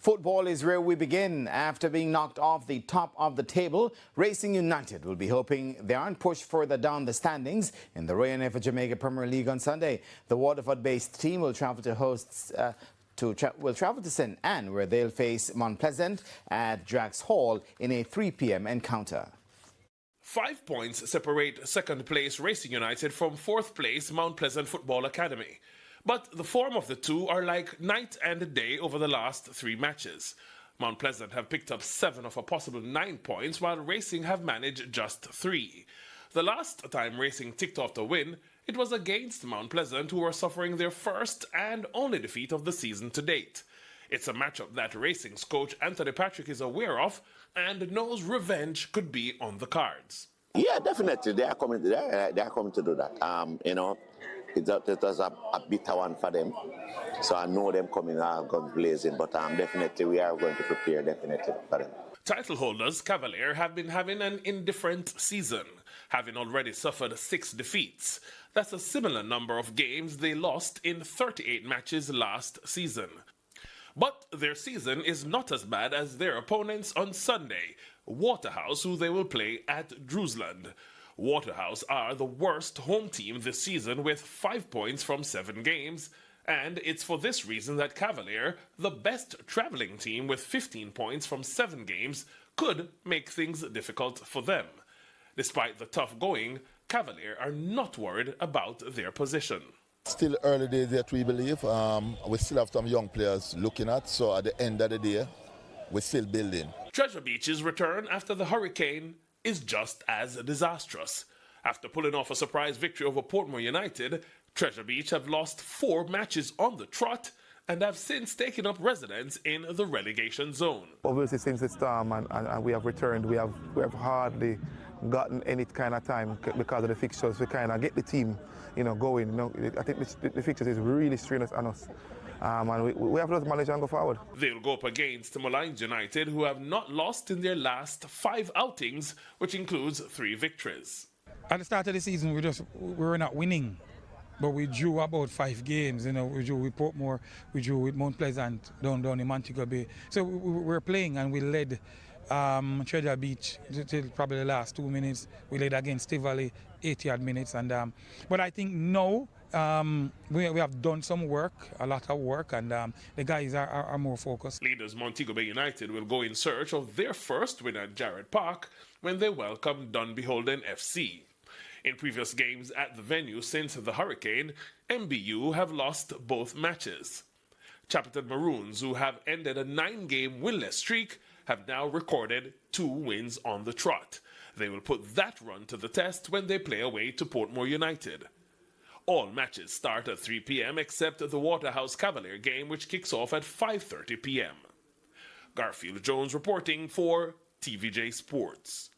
Football is where we begin. After being knocked off the top of the table, Racing United will be hoping they aren't pushed further down the standings in the Royal for Jamaica Premier League on Sunday. The Waterford-based team will travel to St. Anne, where they'll face Mount Pleasant at Drax Hall in a 3 p.m. encounter. 5 points separate second place Racing United from fourth place Mount Pleasant Football Academy. But the form of the two are like night and day over the last 3 matches. Mount Pleasant have picked up 7 of a possible 9 points, while Racing have managed just 3. The last time Racing ticked off the win, it was against Mount Pleasant, who were suffering their first and only defeat of the season to date. It's a matchup that Racing's coach Anthony Patrick is aware of and knows revenge could be on the cards. Yeah, definitely. They are coming to do that. It was a bitter one for them. So I know them coming guns blazing, but definitely we are going to prepare definitely for them. Title holders Cavalier have been having an indifferent season, having already suffered 6 defeats. That's a similar number of games they lost in 38 matches last season. But their season is not as bad as their opponents on Sunday, Waterhouse, who they will play at Drewsland. Waterhouse are the worst home team this season with 5 points from 7 games, and it's for this reason that Cavalier, the best travelling team with 15 points from 7 games, could make things difficult for them. Despite the tough going, Cavalier are not worried about their position. Still early days yet, we believe. We still have some young players looking at, so at the end of the day, we're still building. Treasure Beach's return after the hurricane is just as disastrous. After pulling off a surprise victory over Portmore United, Treasure Beach have lost 4 matches on the trot and have since taken up residence in the relegation zone. Obviously, since the storm and we have returned, we have hardly gotten any kind of time because of the fixtures to kind of get the team, going. I think the fixtures is really strenuous on us. And we have to manage and go forward. They'll go up against Malines United, who have not lost in their last 5 outings, which includes 3 victories. At the start of the season, we were not winning, but we drew about 5 games. We drew with Portmore, we drew with Mount Pleasant down in Montego Bay. So we were playing and we led Treasure Beach till probably the last 2 minutes. We led against Tivoli 80-odd minutes, but I think now. We have done some work, a lot of work, and the guys are more focused. Leaders Montego Bay United will go in search of their first win at Jarrett Park when they welcome Dunbeholden FC. In previous games at the venue since the hurricane, MBU have lost both matches. Chapelton Maroons, who have ended a 9-game winless streak, have now recorded 2 wins on the trot. They will put that run to the test when they play away to Portmore United. All matches start at 3 p.m. except the Waterhouse Cavalier game, which kicks off at 5:30 p.m. Garfield Jones reporting for TVJ Sports.